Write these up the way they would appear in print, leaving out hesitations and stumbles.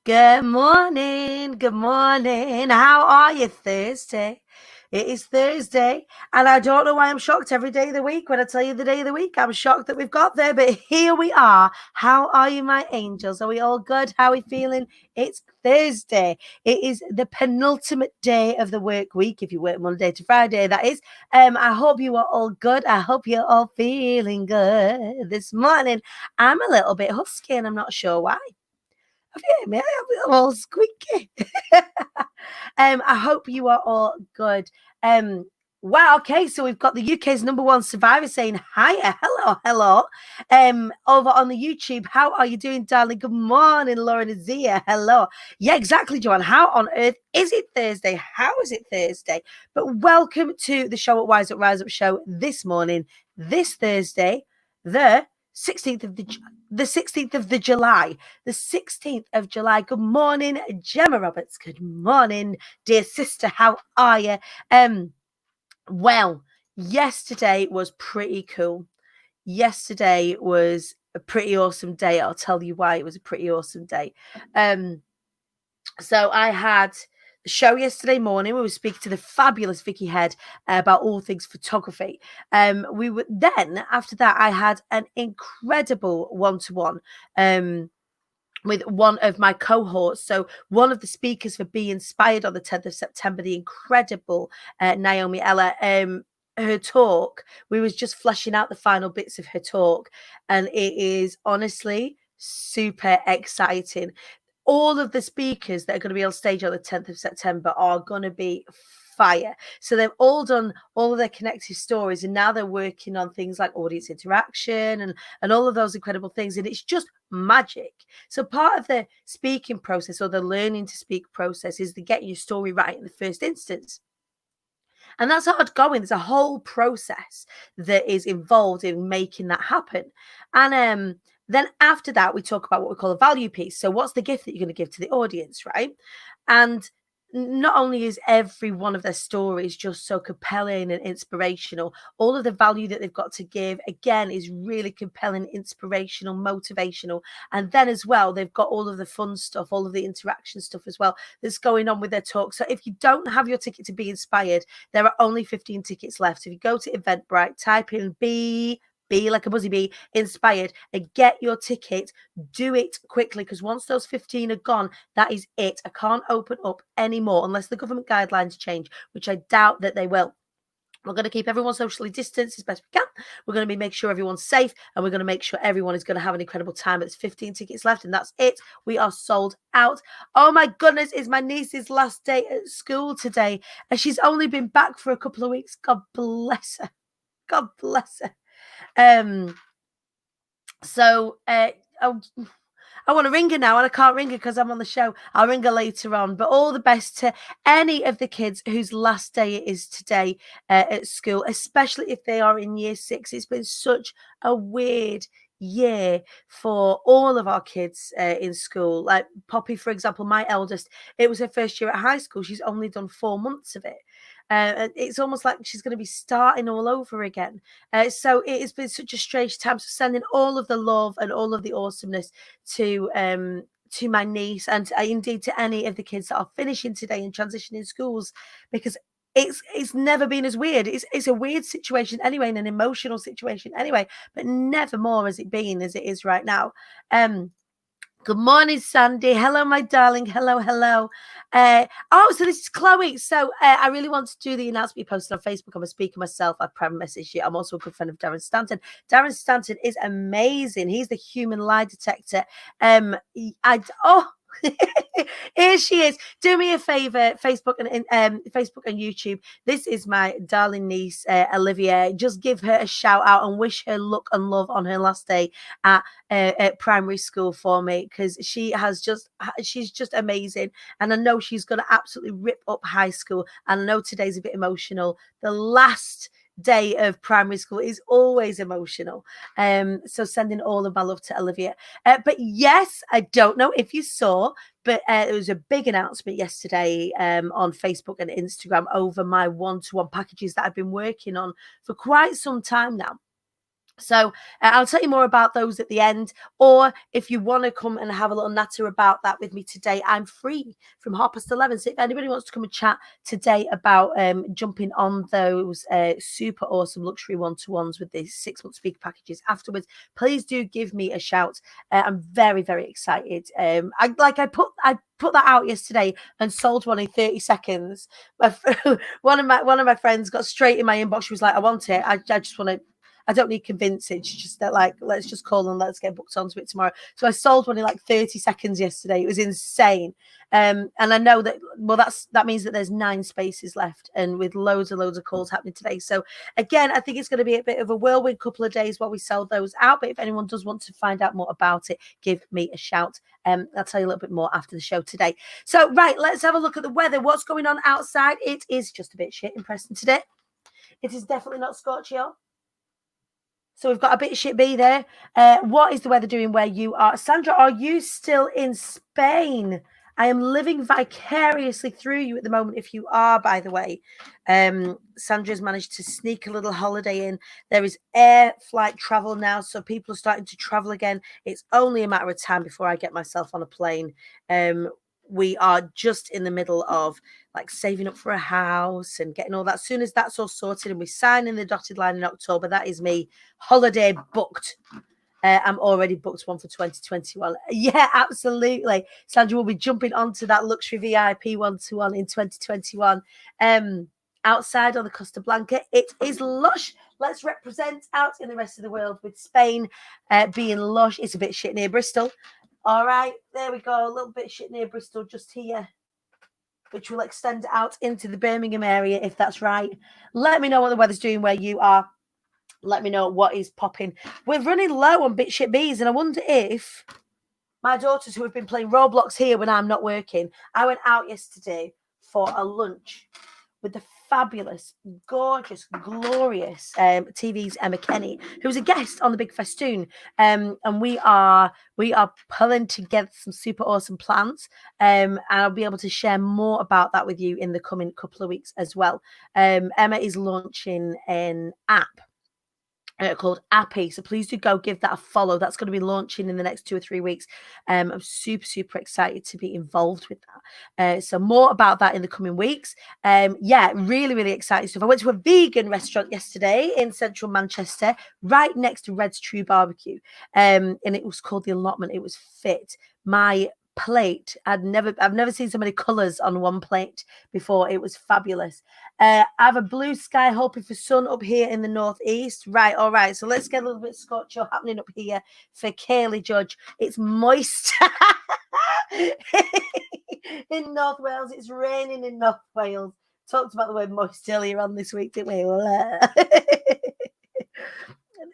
Good morning. Good morning. How are you, Thursday? It is Thursday, and I don't know why I'm shocked every day of the week when I tell you the day of the week. I'm shocked that we've got there, but here we are. How are you, my angels? Are we all good? How are we feeling? It's Thursday. It is the penultimate day of the work week. If you work Monday to Friday, that is. I hope you are all good. I hope you're all feeling good this morning. I'm a little bit husky, and I'm not sure why. Okay, may I have a little squeaky? I hope you are all good. Wow, okay, so we've got the UK's number one survivor saying hiya, hello. Over on the YouTube, how are you doing, darling? Good morning, Lauren Azia. Hello. Yeah, exactly, Joanne. How on earth is it Thursday? How is it Thursday? But welcome to the show at Rise Up Show this morning, this Thursday, the 16th of the July. The 16th of July. Good morning, Gemma Roberts. Good morning, dear sister. How are you? Well, yesterday was pretty cool. Yesterday was a pretty awesome day. I'll tell you why it was a pretty awesome day. So I had the show yesterday morning. We were speaking to the fabulous Vicky Head about all things photography. We were then after that I had an incredible one-to-one with one of my cohorts. So one of the speakers for Be Inspired on the 10th of September, the incredible Naomi Ella. Her talk, we was just fleshing out the final bits of her talk, and it is honestly super exciting. All of the speakers that are going to be on stage on the 10th of September are going to be fire. So they've all done all of their connective stories, and now they're working on things like audience interaction and all of those incredible things, and it's just magic. So part of the speaking process, or the learning to speak process, is to get your story right in the first instance. And that's hard going. There's a whole process that is involved in making that happen. And then after that, we talk about what we call a value piece. So what's the gift that you're going to give to the audience, right? And not only is every one of their stories just so compelling and inspirational, all of the value that they've got to give, again, is really compelling, inspirational, motivational. And then as well, they've got all of the fun stuff, all of the interaction stuff as well that's going on with their talk. So if you don't have your ticket to Be Inspired, there are only 15 tickets left. So if you go to Eventbrite, type in be like a buzzy bee, inspired, and get your ticket. Do it quickly, because once those 15 are gone, that is it. I can't open up anymore unless the government guidelines change, which I doubt that they will. We're going to keep everyone socially distanced as best we can. We're going to make sure everyone's safe, and we're going to make sure everyone is going to have an incredible time. There's 15 tickets left, and that's it. We are sold out. Oh my goodness, it's my niece's last day at school today, and she's only been back for a couple of weeks. God bless her. God bless her. So I want to ring her now, and I can't ring her because I'm on the show. I'll ring her later on. But all the best to any of the kids whose last day it is today at school, especially if they are in year 6. It's been such a weird year for all of our kids in school. Like Poppy, for example, my eldest, it was her first year at high school. She's only done 4 months of it. It's almost like she's going to be starting all over again. So it has been such a strange time. So sending all of the love and all of the awesomeness to my niece, and indeed to any of the kids that are finishing today and transitioning schools, because it's never been as weird. It's a weird situation anyway, and an emotional situation anyway, but never more has it been as it is right now. Good morning, Sandy. Hello, my darling. Hello. So this is Chloe. So I really want to do the announcement you posted on Facebook. I'm a speaker myself. I've private messaged you. I'm also a good friend of Darren Stanton. Darren Stanton is amazing. He's the human lie detector. Here she is. Do me a favor, Facebook and YouTube. This is my darling niece, Olivia. Just give her a shout out and wish her luck and love on her last day at primary school for me, because she's just amazing, and I know she's going to absolutely rip up high school. And I know today's a bit emotional. The last day of primary school is always emotional. So sending all of my love to Olivia. But yes, I don't know if you saw, but there was a big announcement yesterday on Facebook and Instagram over my one-to-one packages that I've been working on for quite some time now. So I'll tell you more about those at the end. Or if you want to come and have a little natter about that with me today, I'm free from 11:30. So if anybody wants to come and chat today about jumping on those super awesome luxury one-to-ones with the 6-month speaker packages afterwards, please do give me a shout. I'm very, very excited. I put that out yesterday and sold one in 30 seconds. One of my friends got straight in my inbox. She was like, I want it. I just want to. I don't need convincing. She's just that, like, let's just call and let's get booked onto it tomorrow. So I sold one in like 30 seconds yesterday. It was insane. And I know that, well, that means that there's 9 spaces left, and with loads of calls happening today. So again, I think it's going to be a bit of a whirlwind couple of days while we sell those out. But if anyone does want to find out more about it, give me a shout. I'll tell you a little bit more after the show today. So, right, let's have a look at the weather. What's going on outside? It is just a bit shit in Preston today. It is definitely not scorchy. So we've got a bit of shit B there. What is the weather doing where you are? Sandra, are you still in Spain? I am living vicariously through you at the moment, if you are, by the way. Sandra's managed to sneak a little holiday in. There is air flight travel now, so people are starting to travel again. It's only a matter of time before I get myself on a plane. We are just in the middle of like saving up for a house and getting all that. As soon as that's all sorted and we sign in the dotted line in October, that is me holiday booked. I'm already booked one for 2021. Yeah, absolutely. Sandra will be jumping onto that luxury VIP one-to-one in 2021. Outside on the Costa Blanca, it is lush. Let's represent out in the rest of the world with Spain being lush. It's a bit shit near Bristol. All right, there we go. A little bit shit near Bristol just here, which will extend out into the Birmingham area, if that's right. Let me know what the weather's doing where you are. Let me know what is popping. We're running low on bit shit bees, and I wonder if my daughters who have been playing Roblox here when I'm not working, I went out yesterday for a lunch with the fabulous, gorgeous, glorious TV's Emma Kenny, who was a guest on the Big Festoon. And we are pulling together some super awesome plans. And I'll be able to share more about that with you in the coming couple of weeks as well. Emma is launching an app called Appy. So please do go give that a follow. That's going to be launching in the next 2 or 3 weeks. I'm super excited to be involved with that. So more about that in the coming weeks. Yeah, really excited stuff. I went to a vegan restaurant yesterday in central Manchester, right next to Red's True Barbecue. And it was called The Allotment. It was fit. My plate, I've never seen so many colors on one plate before. It was fabulous. I have a blue sky, hoping for sun up here in the northeast. Right, all right. So let's get a little bit of scorcho happening up here for Kaylee Judge. It's moist in North Wales. It's raining in North Wales. Talked about the word moist earlier on this week, didn't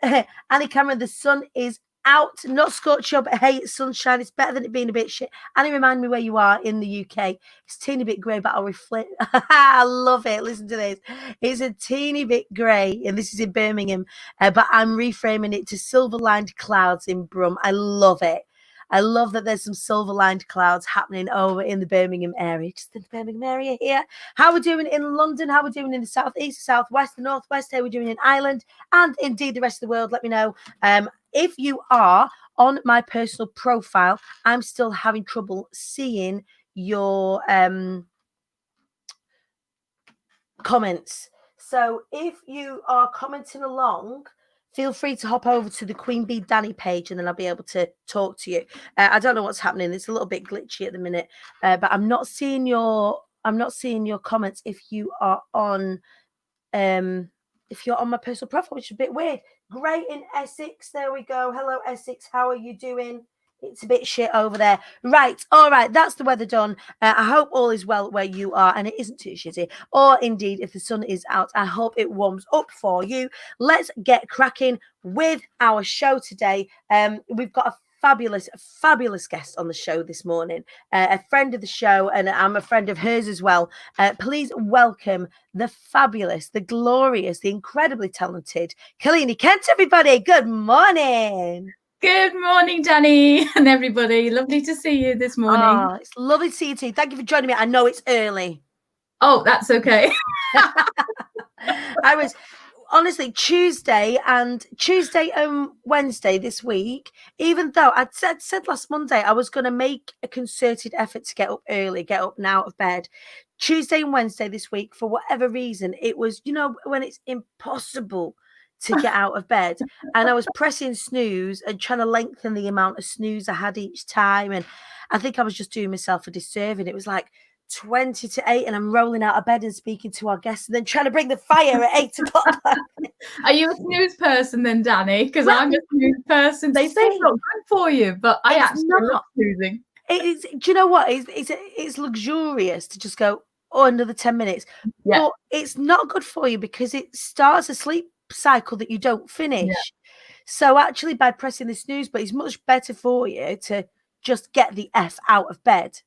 we? Annie Cameron, the sun is out, not scorched up, but hey, it's sunshine. It's better than it being a bit shit. And it remind me where you are in the UK. It's a teeny bit grey, but I'll reflect. I love it. Listen to this. It's a teeny bit grey, and this is in Birmingham, but I'm reframing it to silver-lined clouds in Brum. I love it. I love that there's some silver-lined clouds happening over in the Birmingham area. Just in the Birmingham area here. How we're doing in London, how we're doing in the southeast, the southwest, the northwest, how we're doing in Ireland, and indeed the rest of the world. Let me know. If you are on my personal profile, I'm still having trouble seeing your comments. So if you are commenting along, feel free to hop over to the Queen Bee Dani page, and then I'll be able to talk to you. I don't know what's happening. It's a little bit glitchy at the minute, but I'm not seeing your comments if you are on my personal profile, which is a bit weird. Great in Essex. There we go. Hello, Essex. How are you doing? It's a bit shit over there. Right. All right. That's the weather done. I hope all is well where you are and it isn't too shitty. Or indeed, if the sun is out, I hope it warms up for you. Let's get cracking with our show today. We've got a fabulous guest on the show this morning, a friend of the show, and I'm a friend of hers as well. Please welcome the fabulous, the glorious, the incredibly talented Kalini Kent, everybody. Good morning. Good morning, Dani, and everybody. Lovely to see you this morning. Oh, it's lovely to see you too. Thank you for joining me. I know it's early. Oh, that's okay. honestly, Tuesday and Wednesday this week, even though I'd said last Monday I was going to make a concerted effort to get up early, get up and out of bed. Tuesday and Wednesday this week, for whatever reason, it was, when it's impossible to get out of bed. And I was pressing snooze and trying to lengthen the amount of snooze I had each time. And I think I was just doing myself a disservice. And it was like 20 to 8 and I'm rolling out of bed and speaking to our guests and then trying to bring the fire at 8 o'clock. Are you a snooze person then, Dani? Because I'm a snooze person. They say it's not good for you, but I actually love snoozing. Do you know what? It's luxurious to just go, another 10 minutes. Yeah. But it's not good for you because it starts a sleep cycle that you don't finish. Yeah. So actually by pressing the snooze, but it's much better for you to just get the F out of bed.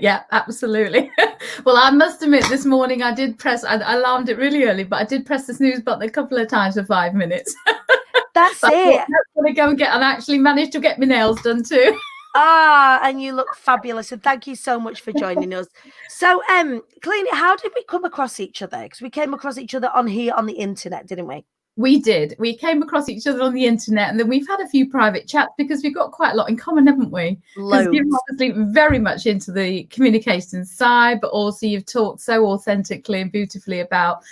Yeah, absolutely. Well, I must admit this morning I did press, I alarmed it really early, but I did press the snooze button a couple of times for 5 minutes. That's it. I'm going to go and actually managed to get my nails done too. And you look fabulous, and thank you so much for joining us. So, Kalini, how did we come across each other? Because we came across each other on the internet, didn't we? We did. We came across each other on the internet, and then we've had a few private chats because we've got quite a lot in common, haven't we? Because you're obviously very much into the communication side, but also you've talked so authentically and beautifully about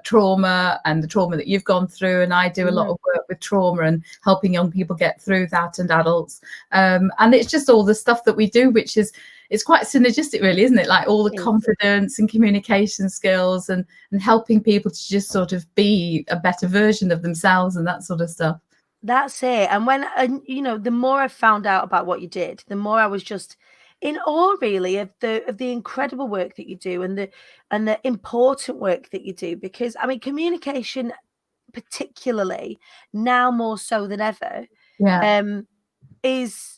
trauma and the trauma that you've gone through. And I do a lot of work with trauma and helping young people get through that, and adults. And it's just all the stuff that we do, which is, it's quite synergistic, really, isn't it? Like all the confidence and communication skills and helping people to just sort of be a better version of themselves and that sort of stuff. That's it. And when, the more I found out about what you did, the more I was just in awe, really, of the incredible work that you do and the important work that you do. Because, I mean, communication, particularly now more so than ever, is...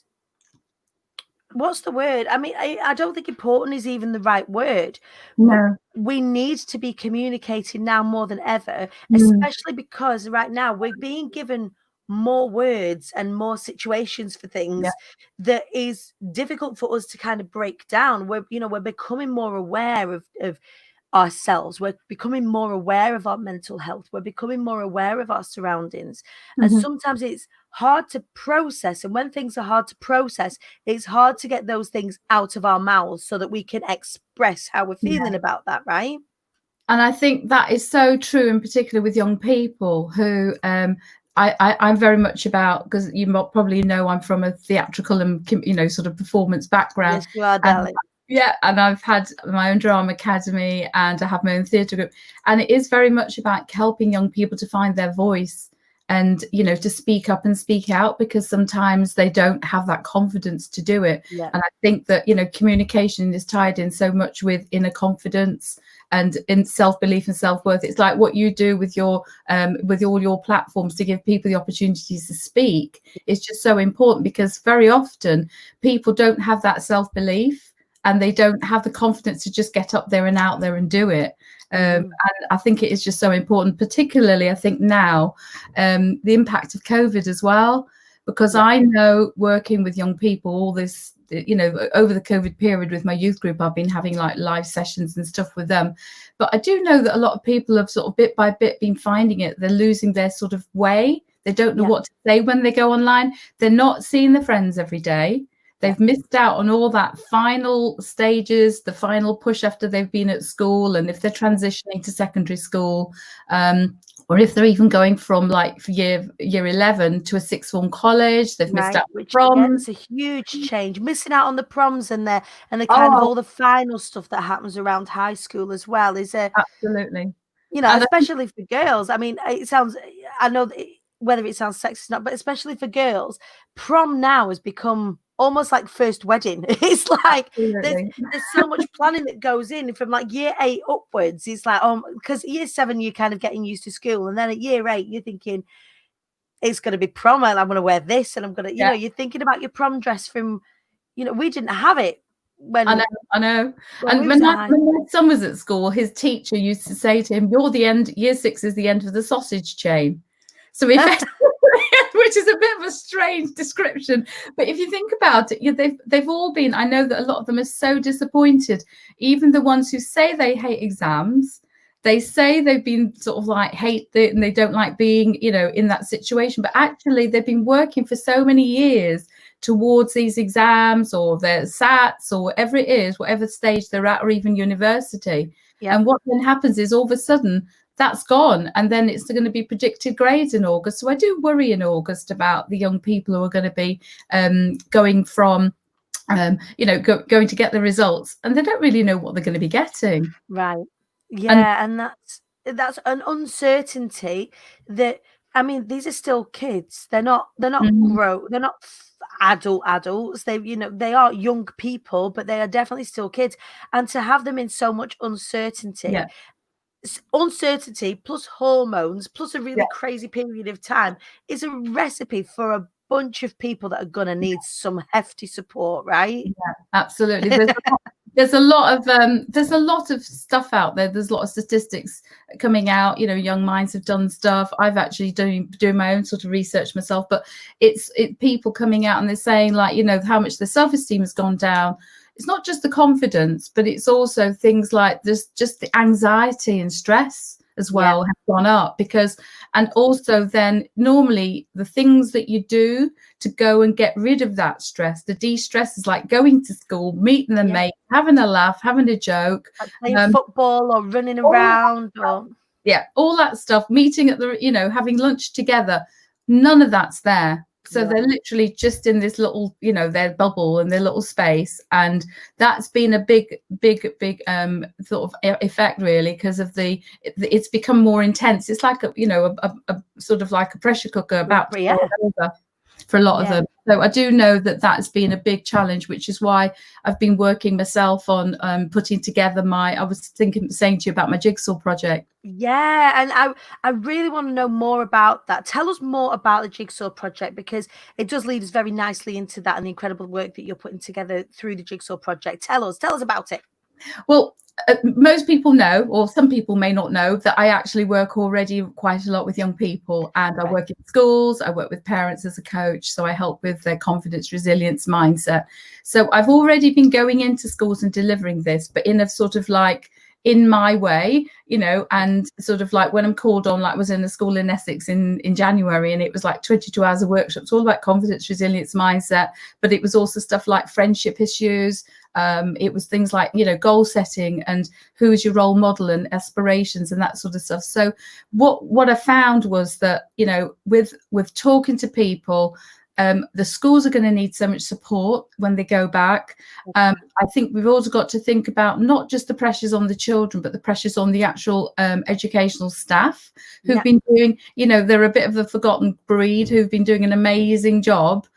what's the word? I mean, I don't think important is even the right word. No. We need to be communicating now more than ever, especially because right now we're being given more words and more situations for things that is difficult for us to kind of break down. We're becoming more aware of ourselves. We're becoming more aware of our mental health. We're becoming more aware of our surroundings. And sometimes it's hard to process. And when things are hard to process, it's hard to get those things out of our mouths so that we can express how we're feeling about that, right? And I think that is so true, in particular with young people who I'm very much about, because you probably know I'm from a theatrical and sort of performance background. Yes, you are, darling. Yeah, and I've had my own drama academy and I have my own theatre group, and it is very much about helping young people to find their voice and to speak up and speak out, because sometimes they don't have that confidence to do it. And I think that communication is tied in so much with inner confidence and in self-belief and self-worth. It's like what you do with your with all your platforms to give people the opportunities to speak. It's just so important, because very often people don't have that self-belief and they don't have the confidence to just get up there and out there and do it. And I think it is just so important, particularly I think now, the impact of COVID as well, because I know working with young people, all this, over the COVID period with my youth group, I've been having like live sessions and stuff with them. But I do know that a lot of people have sort of bit by bit been finding it. They're losing their sort of way. They don't know what to say when they go online. They're not seeing their friends every day. They've missed out on all that final stages, the final push after they've been at school, and if they're transitioning to secondary school, or if they're even going from like year 11 to a sixth form college, they've missed out on proms. It's a huge change, missing out on the proms and the kind of all the final stuff that happens around high school as well. Is absolutely, especially for girls. I mean, it sounds, I know whether it sounds sexist or not, but especially for girls, prom now has become almost like first wedding. It's like there's so much planning that goes in from like year 8 upwards. It's like, because year 7 you're kind of getting used to school, and then at year 8 you're thinking it's going to be prom and I'm going to wear this and I'm going to, you're thinking about your prom dress from, we didn't have it when I know. And when my son was at school, his teacher used to say to him, "You're the end. Year 6 is the end of the sausage chain." So which is a bit of a strange description, but if you think about it, they've all been. I know that a lot of them are so disappointed. Even the ones who say they hate exams, they say they've been sort of like and they don't like being, you know, in that situation, but actually they've been working for so many years towards these exams or their SATs or whatever it is, whatever stage they're at, or even university. Yep. And what then happens is all of a sudden that's gone, and then it's going to be predicted grades in August. So I do worry in August about the young people who are going to be going from you know, going to get the results, and they don't really know what they're going to be getting. Right. Yeah, and that's an uncertainty that, I mean, these are still kids. They're not they're not adults. They, you know, they are young people, but they are definitely still kids. And to have them in so much uncertainty, yeah, uncertainty plus hormones plus a yeah, really crazy period of time is a recipe for a bunch of people that are gonna need some hefty support, right? yeah, absolutely. There's a lot of stuff out there. There's a lot of statistics coming out. You know, Young Minds have done stuff. I've actually doing my own sort of research myself, but it's people coming out and they're saying, like, you know, how much the self-esteem has gone down. It's not just the confidence, but it's also things like this, just the anxiety and stress as well have gone up, because, and also then normally the things that you do to go and get rid of that stress, the de-stress, is like going to school, meeting the mate, having a laugh, having a joke, like playing football or running around or all that stuff, meeting at the, you know, having lunch together. None of that's there. So they're literally just in this little, you know, their bubble and their little space, and that's been a big sort of effect, really, because of it's become more intense. It's like a, you know, a sort of like a pressure cooker about to boil over for a lot of them. So I do know that that's been a big challenge, which is why I've been working myself on putting together I was saying to you about my jigsaw project. Yeah, and I really want to know more about that. Tell us more about the Jigsaw project, because it does lead us very nicely into that and the incredible work that you're putting together through the Jigsaw project. Tell us about it. Well, most people know, or some people may not know, that I actually work already quite a lot with young people, and I work in schools, I work with parents as a coach, so I help with their confidence, resilience, mindset. So I've already been going into schools and delivering this, but in a sort of like, in my way, you know, and sort of like when I'm called on, like I was in a school in Essex in January, and it was like 22 hours of workshops, all about confidence, resilience, mindset, but it was also stuff like friendship issues. It was things like, you know, goal setting and who is your role model and aspirations and that sort of stuff. So what I found was that, you know, with talking to people, the schools are going to need so much support when they go back. I think we've also got to think about not just the pressures on the children, but the pressures on the actual educational staff who've been doing, you know, they're a bit of a forgotten breed, who've been doing an amazing job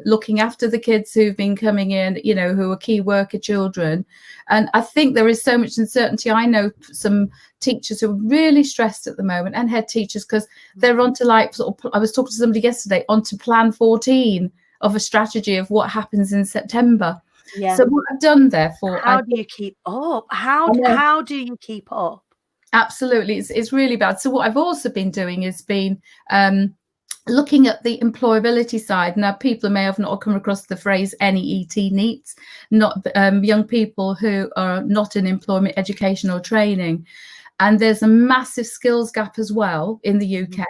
looking after the kids who've been coming in, you know, who are key worker children. And I think there is so much uncertainty. I know some teachers who are really stressed at the moment, and head teachers, because they're onto like sort of, I was talking to somebody yesterday, onto plan 14 of a strategy of what happens in September. So what I've done, therefore, how do you keep up? How do you keep up? Absolutely, it's really bad. So what I've also been doing is been looking at the employability side. Now, people may have not come across the phrase NEET, NEETs, not young people who are not in employment, education or training. And there's a massive skills gap as well in the UK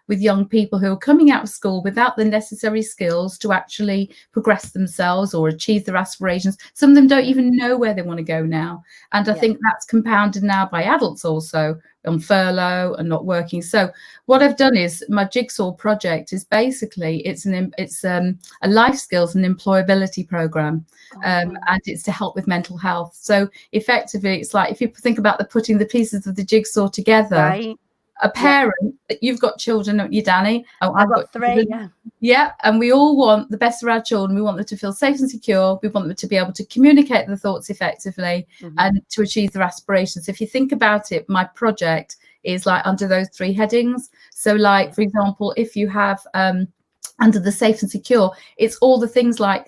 with young people who are coming out of school without the necessary skills to actually progress themselves or achieve their aspirations. Some of them don't even know where they want to go now. And I think that's compounded now by adults also on furlough and not working. So what I've done is my jigsaw project is basically it's a life skills and employability program, and it's to help with mental health. So effectively, it's like if you think about putting the pieces of the jigsaw together. A parent, you've got children, don't you, Dani? Oh, I've got 3. Yeah, and we all want the best for our children. We want them to feel safe and secure. We want them to be able to communicate their thoughts effectively and to achieve their aspirations. If you think about it, my project is like under those 3 headings. So like, for example, if you have under the safe and secure, it's all the things like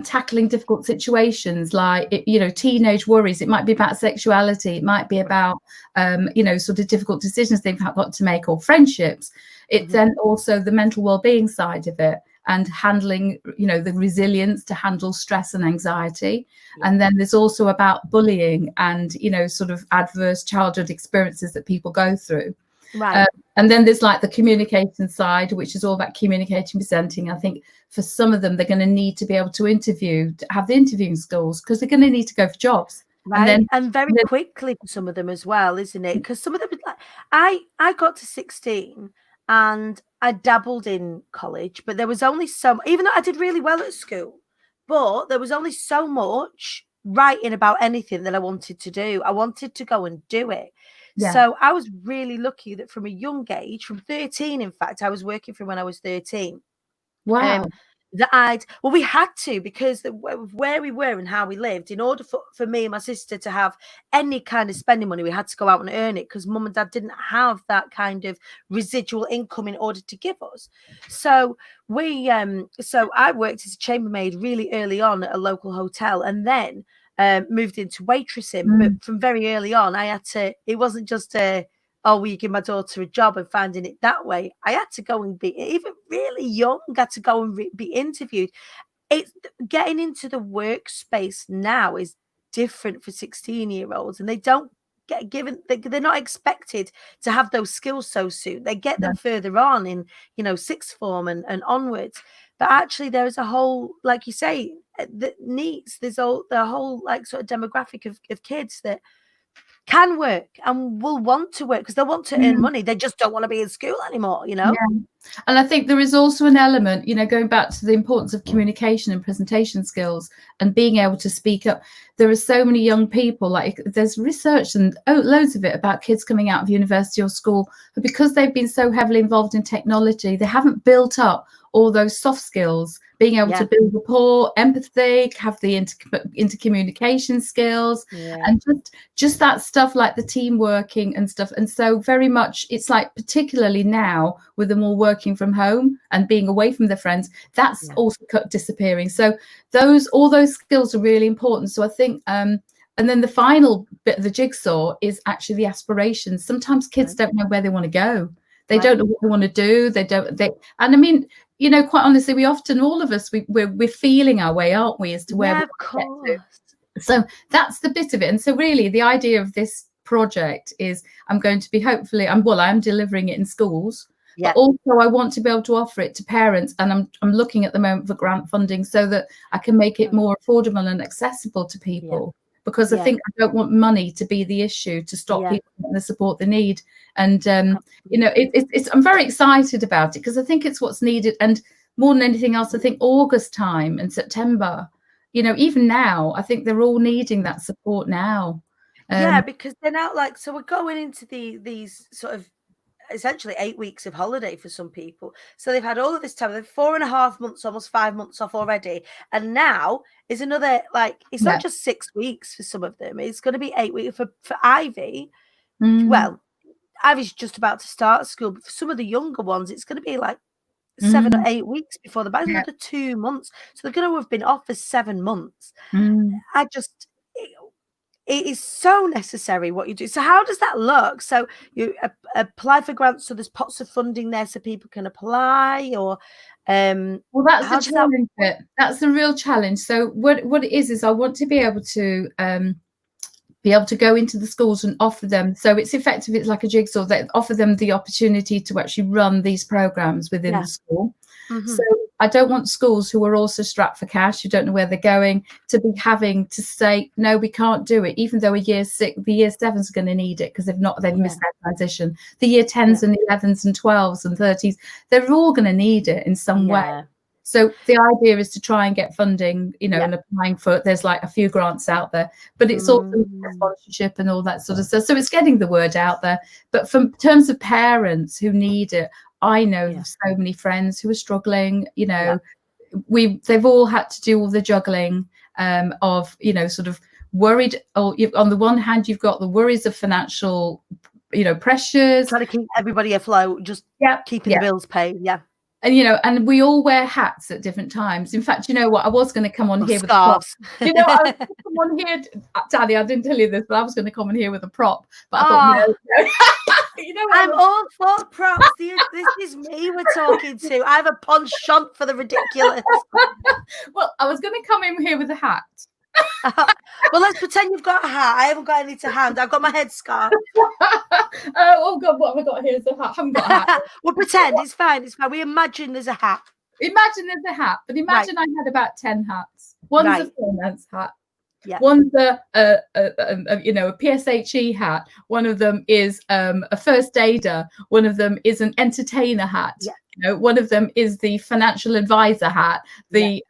tackling difficult situations, like teenage worries. It might be about sexuality. It might be about sort of difficult decisions they've got to make, or friendships. It's then also the mental well-being side of it, and handling, the resilience to handle stress and anxiety. And then there's also about bullying and, sort of adverse childhood experiences that people go through. Right. And then there's like the communication side, which is all about communicating, presenting. I think for some of them, they're going to need to be able to interview, to have the interviewing skills, because they're going to need to go for jobs. Right. And very quickly for some of them as well, isn't it? Because some of them, like, I got to 16 and I dabbled in college, but there was only so, even though I did really well at school, but there was only so much writing about anything that I wanted to do. I wanted to go and do it. Yeah. So I was really lucky that from a young age, from 13, in fact, I was working from when I was 13. Wow. We had to, because where we were and how we lived, in order for me and my sister to have any kind of spending money, we had to go out and earn it, because mum and dad didn't have that kind of residual income in order to give us. So I worked as a chambermaid really early on at a local hotel, and then moved into waitressing. But from very early on, I had to, it wasn't just will you give my daughter a job and finding it that way. I had to go and be, even really young, had to go and be interviewed. It's getting into the workspace now is different for 16-year-olds, and they don't get given, they're not expected to have those skills so soon. They get them further on in, sixth form and onwards. But actually there is a whole, like you say, that needs, there's the whole like sort of demographic of kids that can work and will want to work because they want to earn money. They just don't want to be in school anymore, Yeah. And I think there is also an element, going back to the importance of communication and presentation skills and being able to speak up. There are so many young people, like there's research and loads of it about kids coming out of university or school, but because they've been so heavily involved in technology, they haven't built up all those soft skills, being able to build rapport, empathy, have the intercommunication skills, and just that stuff like the team working and stuff. And so very much it's like, particularly now with them all working from home and being away from their friends, that's also disappearing. So all those skills are really important. So I think and then the final bit of the jigsaw is actually the aspirations. Sometimes kids don't know where they want to go. They don't know what they want to do. And I mean, quite honestly, we often, all of us, we're feeling our way, aren't we, as to where we want to get to. So that's the bit of it. And so really the idea of this project is I'm going to be I'm delivering it in schools, but also I want to be able to offer it to parents. And I'm looking at the moment for grant funding so that I can make it more affordable and accessible to people. Because I think I don't want money to be the issue to stop people getting the support they need. And, I'm very excited about it because I think it's what's needed. And more than anything else, I think August time and September, even now, I think they're all needing that support now. Because they're now so we're going into these sort of essentially 8 weeks of holiday for some people. So they've had all of this time. They've 4.5 months, almost 5 months off already. And now is another, it's not just 6 weeks for some of them. It's going to be 8 weeks for Ivy. Well, Ivy's just about to start school, but for some of the younger ones, it's going to be 7 or 8 weeks before the back, another 2 months. So they're going to have been off for 7 months. It is so necessary what you do. So how does that look? So you apply for grants, so there's pots of funding there so people can apply, or well, that's the challenge bit. That's the real challenge. So what it is I want to be able to go into the schools and offer them. So it's effective. It's like a jigsaw that offer them the opportunity to actually run these programs within the school. So I don't want schools who are also strapped for cash, who don't know where they're going, to be having to say, no, we can't do it, even though the year 7s are going to need it because they've missed their transition. The year 10s and 11s and 12s and 30s, they're all going to need it in some way. So the idea is to try and get funding, and applying for, there's a few grants out there, but it's also sponsorship and all that sort of stuff. So it's getting the word out there. But from terms of parents who need it, I know so many friends who are struggling, they've all had to do all the juggling of, sort of worried. On the one hand, you've got the worries of financial, pressures. Trying to keep everybody afloat, just keeping the bills paid. And and we all wear hats at different times. In fact, you know what? I was going to come on Or here with a prop. scarves. I was going to come on here, Danny. I didn't tell you this, but I was going to come on here with a prop. But I thought, Oh, no. I'm all for props. This is me we're talking to. I have a penchant for the ridiculous. Well, I was going to come in here with a hat. Well, let's pretend you've got a hat. I haven't got any to hand. I've got my headscarf. Oh God, what have I got here? Is a hat. I haven't got a hat. We'll pretend it's fine. It's fine. We imagine there's a hat. Imagine there's a hat, but imagine I had about 10 hats. One's a finance hat. Yeah. One's a PSHE hat. One of them is a first aider. One of them is an entertainer hat. Yeah. One of them is the financial advisor hat. The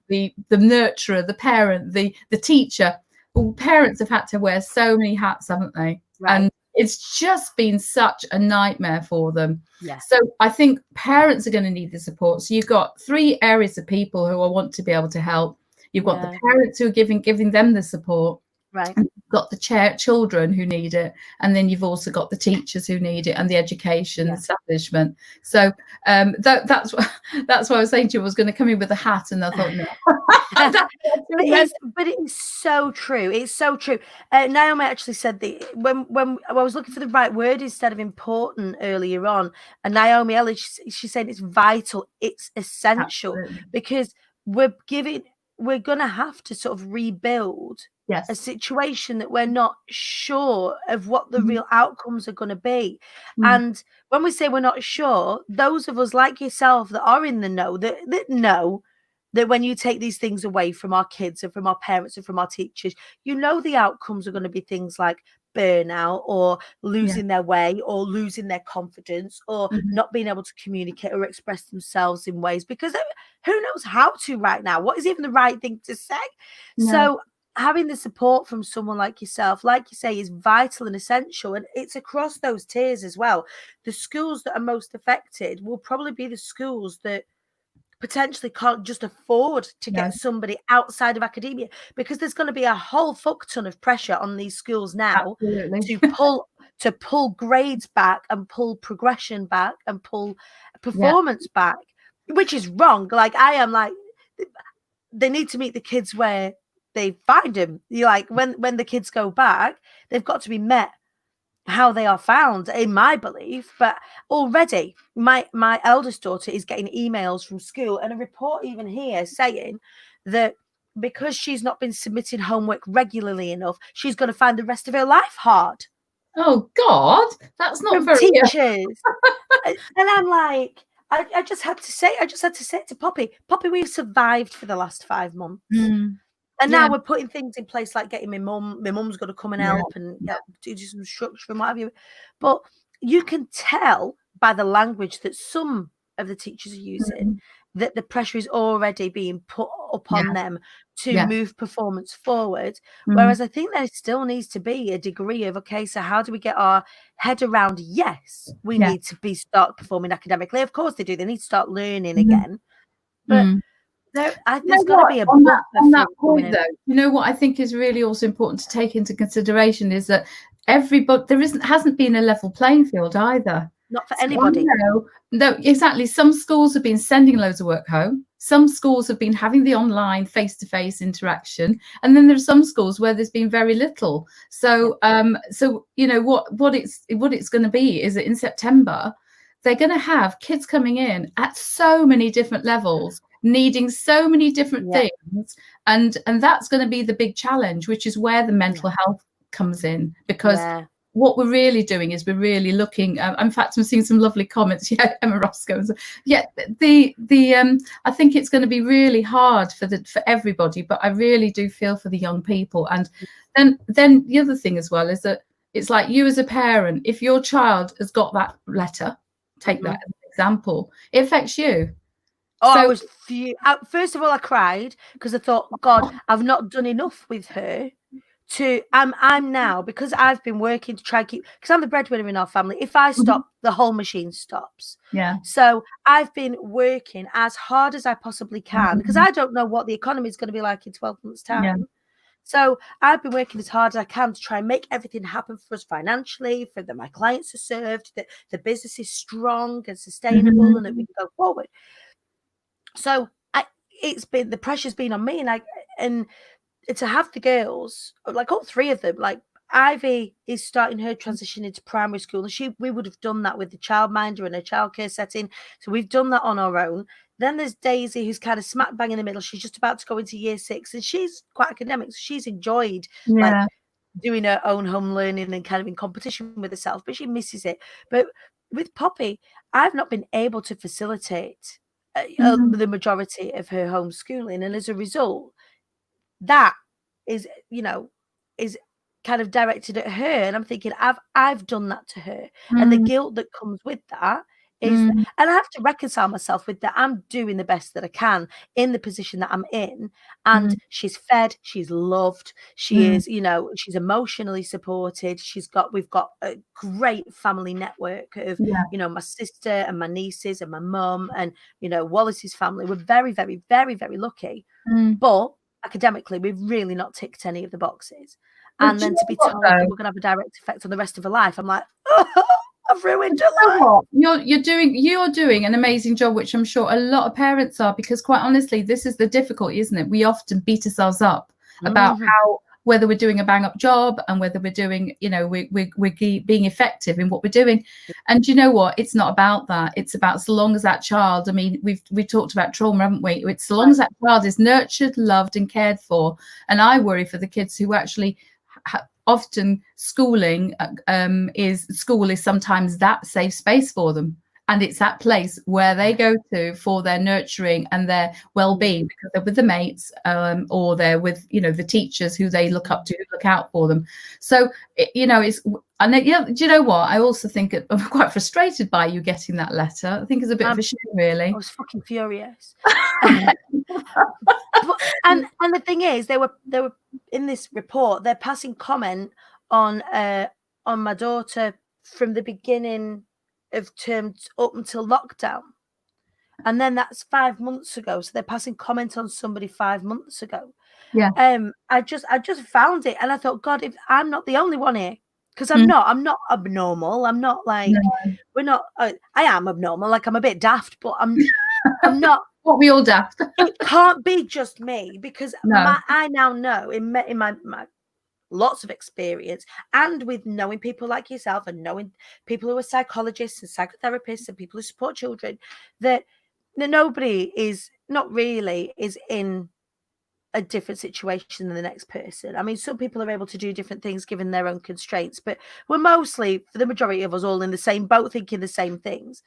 nurturer, the parent, the teacher. Well, parents have had to wear so many hats, haven't they? Right. And it's just been such a nightmare for them. Yeah. So I think parents are going to need the support. So you've got 3 areas of people who want to be able to help. You've got the parents who are giving them the support. Right. And you've got the children who need it. And then you've also got the teachers who need it and the education establishment. So that's why I was saying to you, I was going to come in with a hat, and I thought, no. But it is so true. It's so true. Naomi actually said that when I was looking for the right word instead of important earlier on, and Naomi Ellis, she said it's vital, it's essential. Absolutely. Because we're going to have to sort of rebuild a situation that we're not sure of what the real outcomes are going to be. And when we say we're not sure, those of us like yourself that are in the know, that know that when you take these things away from our kids and from our parents and from our teachers, the outcomes are going to be things like burnout or losing their way or losing their confidence or not being able to communicate or express themselves in ways, because who knows how to right now? What is even the right thing to say? No. So having the support from someone like yourself, like you say, is vital and essential. And it's across those tiers as well. The schools that are most affected will probably be the schools that potentially can't just afford to get somebody outside of academia, because there's going to be a whole fuck ton of pressure on these schools now to pull grades back and pull progression back and pull performance back, which is wrong. Like, I am like, they need to meet the kids where they find them. You like when the kids go back, they've got to be met how they are found, in my belief. But already my eldest daughter is getting emails from school and a report even here saying that because she's not been submitting homework regularly enough, she's going to find the rest of her life hard. Oh God, that's not from very teachers. And I'm like, I just had to say to Poppy, we've survived for the last 5 months. And now we're putting things in place like getting my mum's got to come and help and do some structure and what have you. But you can tell by the language that some of the teachers are using that the pressure is already being put upon them to move performance forward. Whereas I think there still needs to be a degree of, okay, so how do we get our head around, yes, we need to start performing academically. Of course they do. They need to start learning again. But there's got to be a on that point, though. You know what I think is really also important to take into consideration is that everybody hasn't been a level playing field either. Not for anybody. No, exactly. Some schools have been sending loads of work home. Some schools have been having the online face-to-face interaction, and then there's some schools where there's been very little. So, what it's going to be is that in September they're going to have kids coming in at so many different levels, needing so many different things, and that's going to be the big challenge, which is where the mental health comes in, because what we're really doing is we're really looking. In fact, I'm seeing some lovely comments. Emma Roscoe. I think it's going to be really hard for everybody, but I really do feel for the young people. And then the other thing as well is that it's like you as a parent, if your child has got that letter, take that as an example, it affects you. Oh, so, I was first of all, I cried because I thought, God, I've not done enough with her. I'm now, because I've been working to try and keep, because I'm the breadwinner in our family. If I stop, the whole machine stops. Yeah. So I've been working as hard as I possibly can, because I don't know what the economy is going to be like in 12 months' time. Yeah. So I've been working as hard as I can to try and make everything happen for us financially, for that my clients are served, that the business is strong and sustainable, and that we can go forward. So the pressure's been on me, and to have the girls, like all three of them, like Ivy is starting her transition into primary school, and we would have done that with the childminder and a childcare setting. So we've done that on our own. Then there's Daisy, who's kind of smack bang in the middle. She's just about to go into year 6, and she's quite academic. So she's enjoyed like Yeah. doing her own home learning and kind of in competition with herself, but she misses it. But with Poppy, I've not been able to facilitate the majority of her homeschooling, and as a result, that is, is kind of directed at her, and I'm thinking I've done that to her, and the Mm, guilt that comes with that is, mm, and I have to reconcile myself with that. I'm doing the best that I can in the position that I'm in, and mm, she's fed, she's loved, she mm. is, she's emotionally supported. We've got a great family network of, Yeah. my sister and my nieces and my mum and, Wallace's family. We're very, very, very, very lucky, Mm. but academically, we've really not ticked any of the boxes. Well, And do you then know to be what told that though? we're going to have a direct effect on the rest of her life, I'm like, oh, I've But ruined you her know life. what? You're doing an amazing job, which I'm sure a lot of parents are, because quite honestly, this is the difficulty, isn't it? We often beat ourselves up about Mm-hmm. how whether we're doing a bang up job and whether we're doing, we're being effective in what we're doing. And you know what? It's not about that. It's about, so long as that child, I mean, we've talked about trauma, haven't we? It's so long as that child is nurtured, loved, and cared for. And I worry for the kids who actually often schooling is sometimes that safe space for them, and it's that place where they go to for their nurturing and their well-being, because they're with the mates, or they're with the teachers who they look up to, who look out for them. So it's, and then, do you know what, I also think I'm quite frustrated by you getting that letter. I think it's a bit of a shame, I really. was fucking furious. And the thing is, they were in this report, they're passing comment on my daughter from the beginning of term up until lockdown. And then that's 5 months ago. So they're passing comment on somebody 5 months ago. Yeah. I just found it, and I thought, God, if I'm not the only one here, because I'm Mm. not abnormal. I'm not like, No. we're not. I am abnormal. Like, I'm a bit daft, but I'm not. What we all daft. It can't be just me, because No. I now know in my lots of experience, and with knowing people like yourself and knowing people who are psychologists and psychotherapists and people who support children, that nobody is, not really, is in a different situation than the next person. I mean, some people are able to do different things given their own constraints, but we're mostly, for the majority of us, all in the same boat, thinking the same things.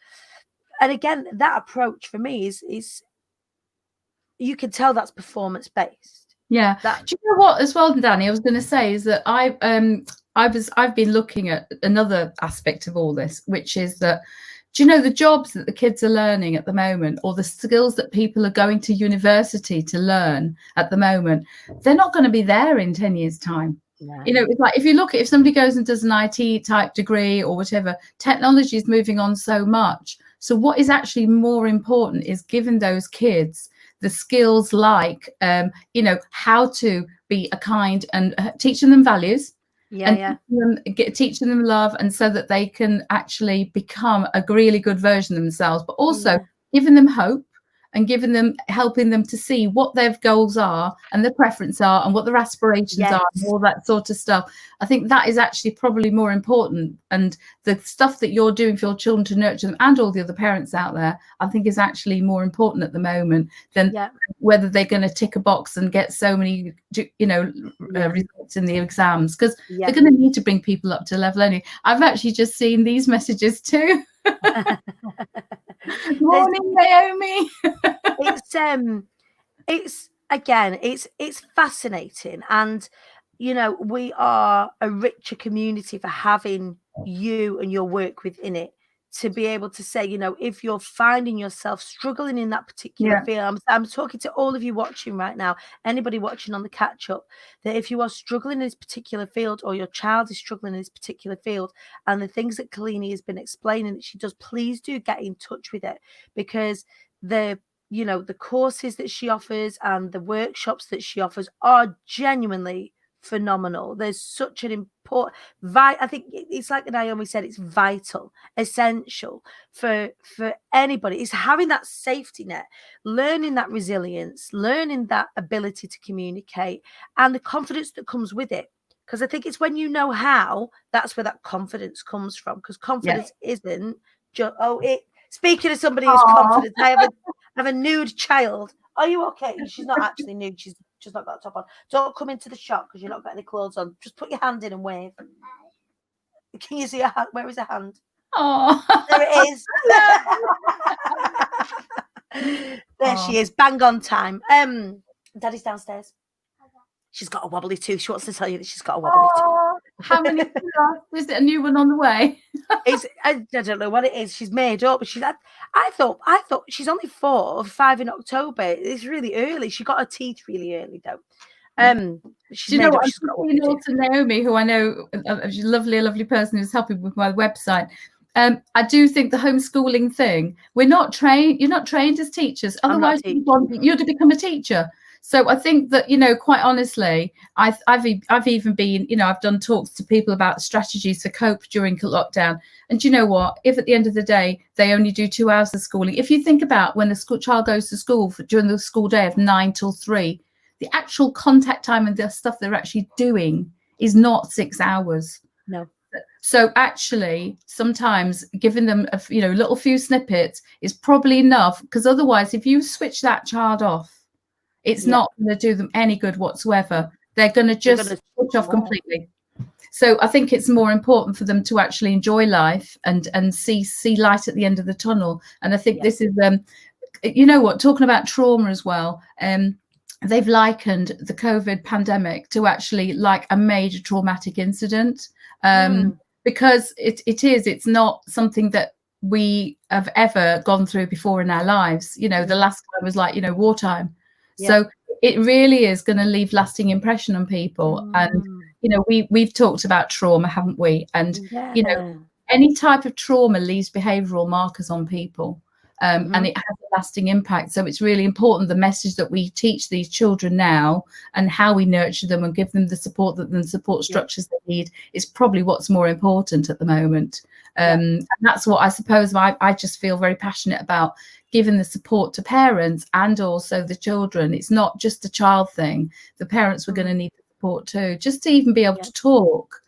And again, that approach for me is you can tell that's performance based. Yeah. Do you know what, as well, Dani, I was going to say is that I've been looking at another aspect of all this, which is that, do you know, the jobs that the kids are learning at the moment, or the skills that people are going to university to learn at the moment, they're not going to be there in 10 years' time. No. It's like, if you look at, if somebody goes and does an IT type degree or whatever, technology is moving on so much. So what is actually more important is giving those kids the skills, like how to be a kind, and teaching them values, and teaching them love, and so that they can actually become a really good version of themselves, but also giving them hope, and helping them to see what their goals are and their preferences are and what their aspirations are, and all that sort of stuff. I think that is actually probably more important, and the stuff that you're doing for your children to nurture them, and all the other parents out there, I think is actually more important at the moment than whether they're going to tick a box and get so many results in the exams, because they're going to need to bring people up to level only. I've actually just seen these messages too. Morning, Naomi. It's fascinating, and we are a richer community for having you and your work within it, to be able to say, if you're finding yourself struggling in that particular field, I'm talking to all of you watching right now, anybody watching on the catch up, that if you are struggling in this particular field, or your child is struggling in this particular field, and the things that Kalini has been explaining that she does, please do get in touch with it, because the courses that she offers and the workshops that she offers are genuinely phenomenal. There's such an important, I think it's like Naomi said, it's vital, essential for anybody. It's having that safety net, learning that resilience, learning that ability to communicate, and the confidence that comes with it. Because I think it's when you know how, that's where that confidence comes from. Because confidence isn't just speaking of somebody who's confident, I have a nude child. Are you okay? She's not actually nude. She's just not got a top on. Don't come into the shop because you're not got any clothes on. Just put your hand in and wave. Can you see her hand? Where is her hand? Oh, there it is. There she is. Bang on time. Daddy's downstairs. She's got a wobbly tooth. She wants to tell you that she's got a wobbly tooth. How many? Is it a new one on the way? I don't know what it is. She's made up. I thought she's only 4 or 5 in October. It's really early. She got her teeth really early though. Do you know what? I'm to Naomi, who I know, she's a lovely person who's helping with my website. I do think the homeschooling thing. We're not trained. You're not trained as teachers. Otherwise, you're to become a teacher. So I think that, quite honestly, I've even been, I've done talks to people about strategies to cope during lockdown. And you know what? If at the end of the day, they only do 2 hours of schooling, if you think about when a child goes to school during the school day of 9 till 3, the actual contact time and the stuff they're actually doing is not 6 hours. No. So actually, sometimes giving them a little few snippets is probably enough, because otherwise, if you switch that child off, it's not going to do them any good whatsoever. They're going to just switch off completely. So I think it's more important for them to actually enjoy life and see light at the end of the tunnel. And I think this is, talking about trauma as well. They've likened the COVID pandemic to actually like a major traumatic incident, because it's not something that we have ever gone through before in our lives. The last time was like, wartime. So it really is going to leave lasting impression on people. And, we've talked about trauma, haven't we? And, any type of trauma leaves behavioural markers on people. And it has a lasting impact. So it's really important, the message that we teach these children now and how we nurture them and give them the support support structures they need is probably what's more important at the moment. And that's what I suppose I just feel very passionate about, giving the support to parents and also the children. It's not just a child thing. The parents were going to need the support too, just to even be able to talk.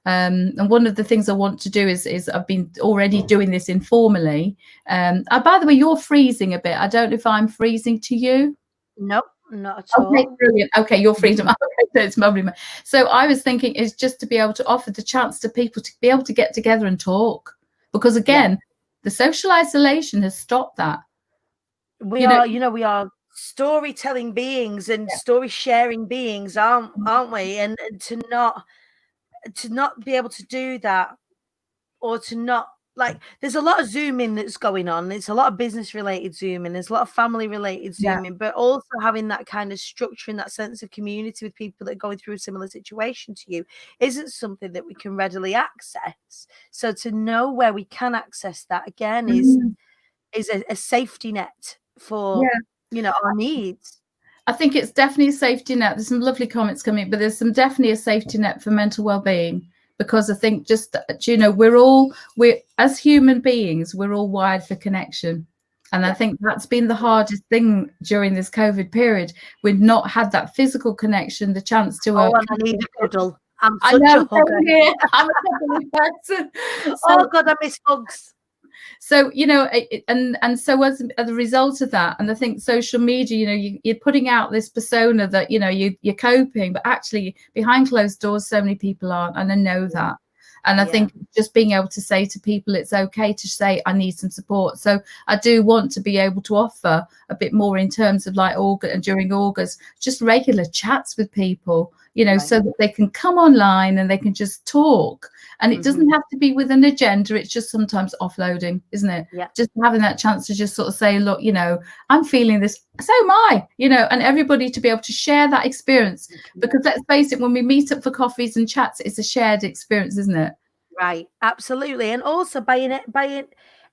And one of the things I want to do is I've been already doing this informally. By the way, you're freezing a bit. I don't know if I'm freezing to you. Nope, not at all. Okay, brilliant. Okay, you're freezing. Okay, it's lovely. So I was thinking is just to be able to offer the chance to people to be able to get together and talk, because again, the social isolation has stopped that. We are storytelling beings and story sharing beings, aren't we? And to not be able to do that, or to not, like, there's a lot of Zooming that's going on. It's a lot of business related Zooming. There's a lot of family related Zooming, but also having that kind of structure and that sense of community with people that are going through a similar situation to you isn't something that we can readily access. So to know where we can access that again is a safety net for our needs. I think it's definitely a safety net. There's some lovely comments coming, but there's definitely a safety net for mental well-being, because I think we're as human beings, we're all wired for connection. And I think that's been the hardest thing during this COVID period. We've not had that physical connection, the chance to I need a cuddle. I'm such a hugger. I'm a cuddly person. Oh God, I miss hugs. So, and so as a result of that, and I think social media, you're putting out this persona that, you're coping, but actually behind closed doors, so many people aren't. And I know that. And I think just being able to say to people, it's okay to say, I need some support. So I do want to be able to offer a bit more in terms of like during August, just regular chats with people, so that they can come online and they can just talk. And it doesn't have to be with an agenda. It's just sometimes offloading, isn't it? Yeah. Just having that chance to just sort of say, look, I'm feeling this. So am I, and everybody to be able to share that experience. Because let's face it, when we meet up for coffees and chats, it's a shared experience, isn't it? Right. Absolutely. And also by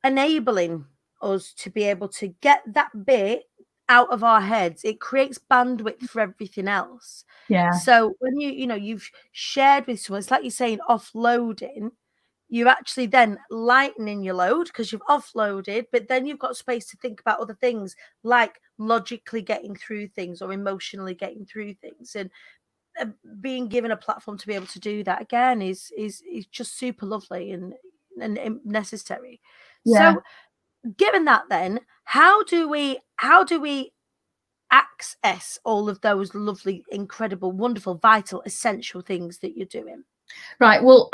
enabling us to be able to get that bit out of our heads, it creates bandwidth for everything else. Yeah. So when you've shared with someone, it's like you're saying offloading, you're actually then lightening your load because you've offloaded, but then you've got space to think about other things, like logically getting through things or emotionally getting through things. And being given a platform to be able to do that again is just super lovely and necessary. Yeah. So given that, then how do we access all of those lovely, incredible, wonderful, vital, essential things that you're doing? Right. Well,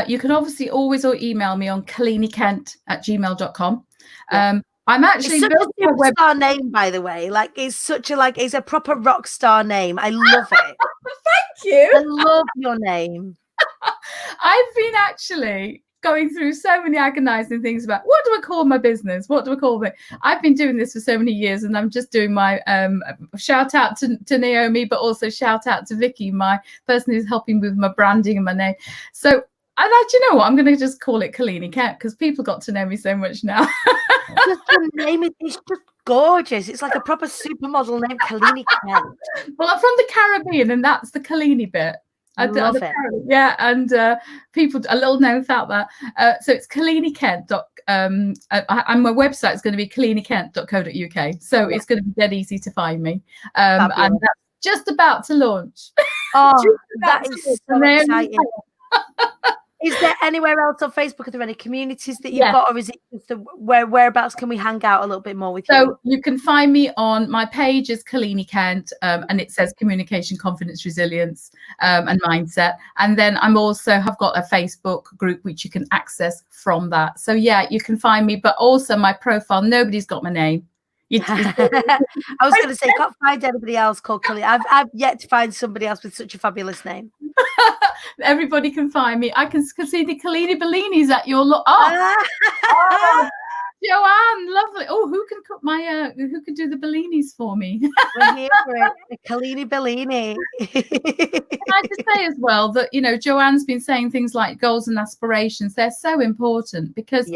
you can obviously always email me on kalinikent@gmail.com. Yeah. I'm actually It's such building a my web. superstar name, by the way. Like, it's a proper rock star name. I love it. Thank you. I love your name. I've been actually going through so many agonizing things about what do I call my business? What do I call it? I've been doing this for so many years, and I'm just doing my shout out to Naomi, but also shout out to Vicky, my person who's helping with my branding and my name. So I thought, you know what, I'm going to just call it Kalini Kent because people got to know me so much now. Just your name is just gorgeous. It's like a proper supermodel name, Kalini Kent. Well, I'm from the Caribbean, and that's the Kalini bit. Love it. Yeah, and people, a little known without that. So it's Kalini Kent. And my website is going to be kalinikent.co.uk. So it's going to be dead easy to find me. And that's just about to launch. Oh, that is so exciting. Is there anywhere else on Facebook? Are there any communities that you've got, or is it just whereabouts can we hang out a little bit more with you? So you can find me on my page is Kalini Kent, and it says communication, confidence, resilience, and mindset. And then have got a Facebook group which you can access from that. So yeah, you can find me, but also my profile. Nobody's got my name. I was going to say, can't find anybody else called Kalini. I've yet to find somebody else with such a fabulous name. Everybody can find me. I can see the Kalini Bellinis at your oh, Joanne, lovely. Oh, who can cook my who can do the Bellinis for me? We're here for it. The Kalini Bellini. Can I just say as well that Joanne's been saying things like goals and aspirations. They're so important because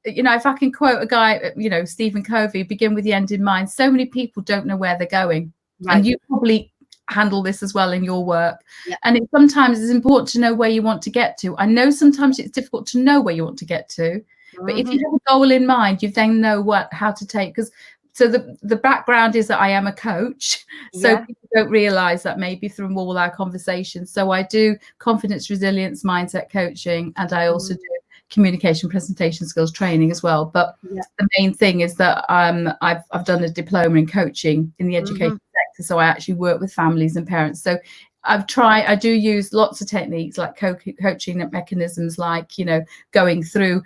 if I can quote a guy, Stephen Covey, begin with the end in mind. So many people don't know where they're going, and you probably handle this as well in your work. And sometimes it's important to know where you want to get to. I know sometimes it's difficult to know where you want to get to, but if you have a goal in mind, you then know how to take. So the background is that I am a coach, so people don't realize that maybe through all our conversations. So I do confidence, resilience, mindset coaching, and I also do communication, presentation skills training as well. But the main thing is that I've done a diploma in coaching in the education sector, so I actually work with families and parents. So I do use lots of techniques like coaching mechanisms, like going through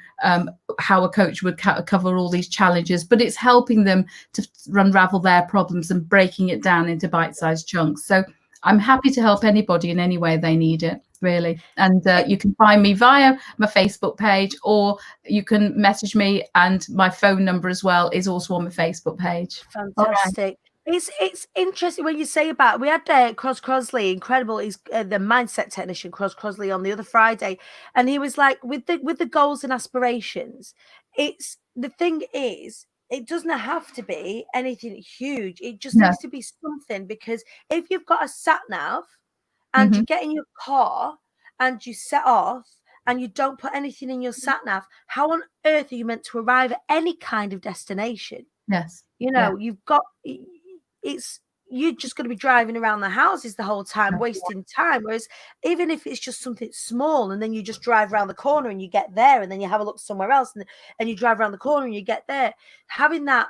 how a coach would cover all these challenges, but it's helping them to unravel their problems and breaking it down into bite-sized chunks. So I'm happy to help anybody in any way they need it, really. And you can find me via my Facebook page, or you can message me, and my phone number as well is also on my Facebook page. Fantastic. It's interesting when you say about, we had Cros Crosley, incredible. He's the mindset technician, Cros Crosley, on the other Friday, and he was like, with the goals and aspirations, the thing is, it doesn't have to be anything huge. It just needs to be something, because if you've got a sat nav and you get in your car and you set off and you don't put anything in your sat nav, how on earth are you meant to arrive at any kind of destination? You've got, you're just going to be driving around the houses the whole time, wasting time. Whereas even if it's just something small, and then you just drive around the corner and you get there, and then you have a look somewhere else, and you drive around the corner and you get there, having that,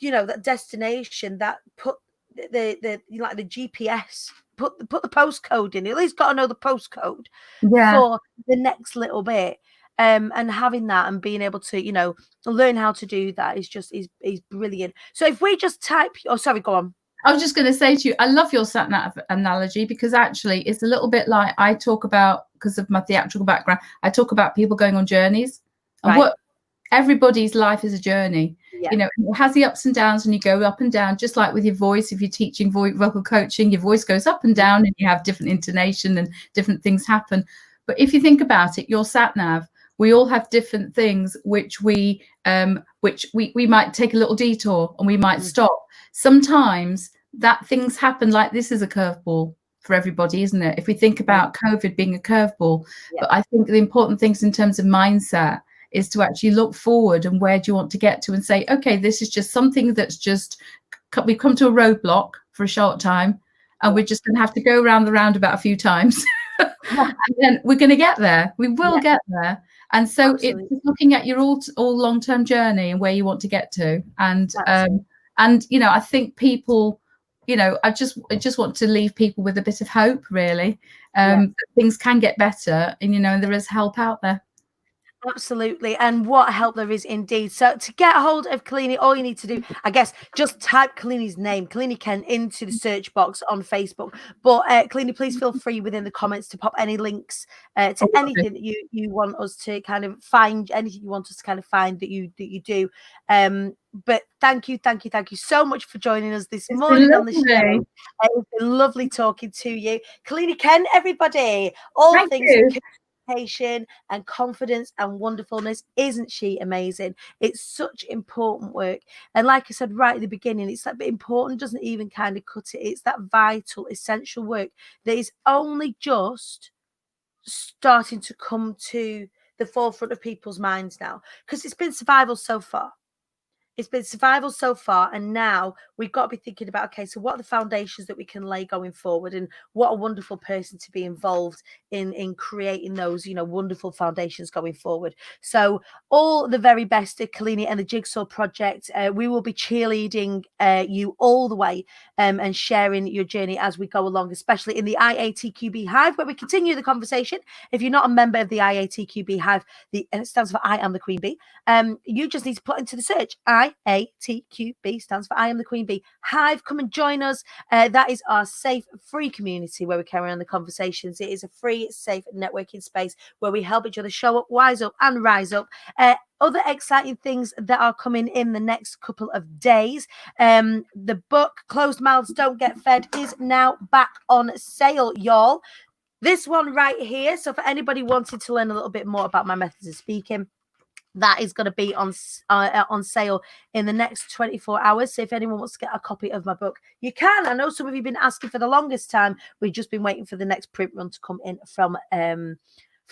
that destination, that put the like the GPS, put the postcode in. At least got to know the postcode for the next little bit. And having that and being able to, learn how to do that is brilliant. So if we just type, sorry, go on. I was just going to say to you, I love your sat nav analogy, because actually it's a little bit like I talk about, because of my theatrical background, I talk about people going on journeys, and what everybody's life is a journey. It has the ups and downs, and you go up and down, just like with your voice. If you're teaching vocal coaching, your voice goes up and down, and you have different intonation and different things happen. But if you think about it, your sat nav, We all have different things which we might take a little detour and we might stop. Sometimes that things happen, like this is a curveball for everybody, isn't it? If we think about COVID being a curveball, but I think the important things in terms of mindset is to actually look forward and where do you want to get to, and say, okay, this is just something that's just, we've come to a roadblock for a short time, and we're just going to have to go around the roundabout a few times. And then we're going to get there. We will get there. And so it's looking at your all long-term journey and where you want to get to. And you know, I think people, you know, I just want to leave people with a bit of hope, really. That things can get better, and you know, there is help out there. Absolutely. And what help there is indeed. So to get a hold of Kalini, all you need to do, I guess, just type Kalini's name, Kalini Kent, into the search box on Facebook. But Kalini, please feel free within the comments to pop any links to anything that you want us to kind of find, anything you want us to kind of find that you do. But thank you so much for joining us this morning on the show. It's been lovely talking to you. Kalini Kent, everybody. All things and confidence and wonderfulness. Isn't she amazing? It's such important work, and like I said right at the beginning, it's that bit important doesn't even kind of cut it. It's that vital, essential work that is only just starting to come to the forefront of people's minds now, because it's been survival so far. It's been survival so far, and now we've got to be thinking about, okay, so what are the foundations that we can lay going forward, and what a wonderful person to be involved in creating those, you know, wonderful foundations going forward. So all the very best to Kalini and the Jigsaw Project. We will be cheerleading you all the way and sharing your journey as we go along, especially in the IATQB Hive, where we continue the conversation. If you're not a member of the IATQB Hive, it stands for I Am the Queen Bee. You just need to put into the search IATQB, stands for I Am the Queen Bee Hive. Come and join us. That is our safe, free community where we carry on the conversations. It is a free, safe networking space where we help each other show up, wise up, and rise up. Other exciting things that are coming in the next couple of days. The book Closed Mouths Don't Get Fed is now back on sale, y'all. This one right here. So for anybody wanting to learn a little bit more about my methods of speaking, that is going to be on sale in the next 24 hours. So if anyone wants to get a copy of my book, you can. I know some of you have been asking for the longest time. We've just been waiting for the next print run to come in from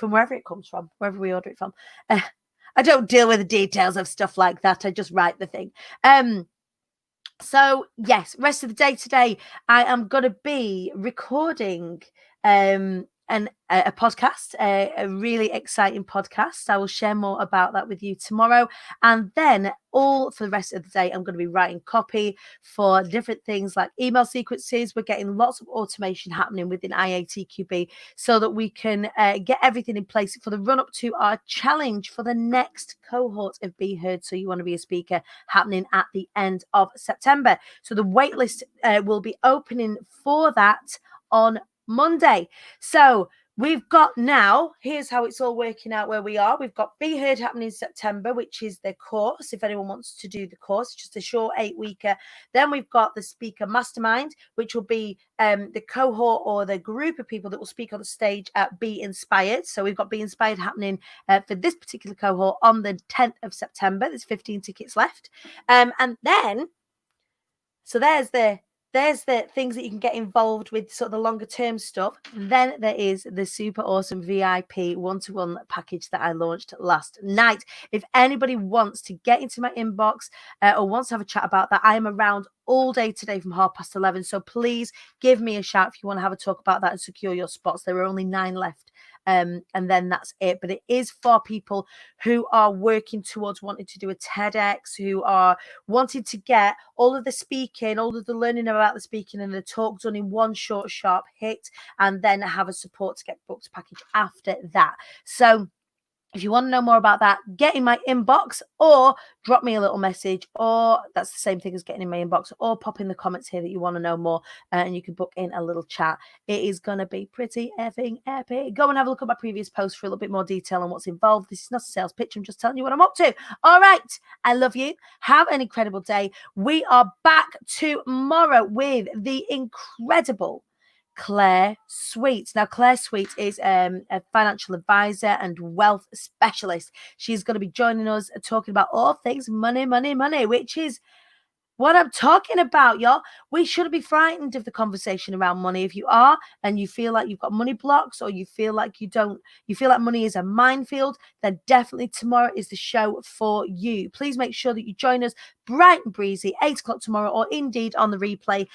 wherever it comes from, wherever we order it from. I don't deal with the details of stuff like that. I just write the thing. So yes, rest of the day today, I am going to be recording a podcast, a really exciting podcast. I will share more about that with you tomorrow. And then all for the rest of the day, I'm going to be writing copy for different things like email sequences. We're getting lots of automation happening within IATQB so that we can get everything in place for the run up to our challenge for the next cohort of Be Heard. So you want to be a speaker, happening at the end of September. So the waitlist will be opening for that on Monday. So we've got now, here's how it's all working out where we are. We've got Be Heard happening in September, which is the course. If anyone wants to do the course, just a short 8-weeker. Then we've got the Speaker Mastermind, which will be the cohort or the group of people that will speak on the stage at Be Inspired. So we've got Be Inspired happening for this particular cohort on the 10th of September. There's 15 tickets left. And then, so there's the things that you can get involved with, sort of the longer term stuff. Then there is the super awesome VIP one-to-one package that I launched last night. If anybody wants to get into my inbox or wants to have a chat about that, I am around all day today from 11:30. So please give me a shout if you want to have a talk about that and secure your spots. There are only 9 left. And then that's it. But it is for people who are working towards wanting to do a TEDx, who are wanting to get all of the speaking, all of the learning about the speaking and the talk done in one short, sharp hit, and then have a support to get booked package after that. So if you want to know more about that, get in my inbox or drop me a little message, or that's the same thing as getting in my inbox, or pop in the comments here that you want to know more and you can book in a little chat. It is going to be pretty effing epic. Go and have a look at my previous post for a little bit more detail on what's involved. This is not a sales pitch. I'm just telling you what I'm up to. All right. I love you. Have an incredible day. We are back tomorrow with the incredible Claire Sweet. Now, Claire Sweet is a financial advisor and wealth specialist. She's going to be joining us talking about all things money, which is what I'm talking about, y'all. We shouldn't be frightened of the conversation around money. If you are and you feel like you've got money blocks, or you feel like you feel like money is a minefield, then definitely tomorrow is the show for you. Please make sure that you join us bright and breezy, 8 o'clock tomorrow, or indeed on the replay.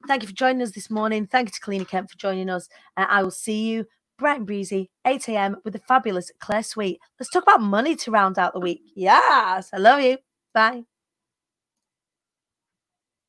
Thank you for joining us this morning. Thank you to Kalini Kent for joining us. I will see you bright and breezy, 8 a.m. with the fabulous Claire Sweet. Let's talk about money to round out the week. Yes, I love you. Bye.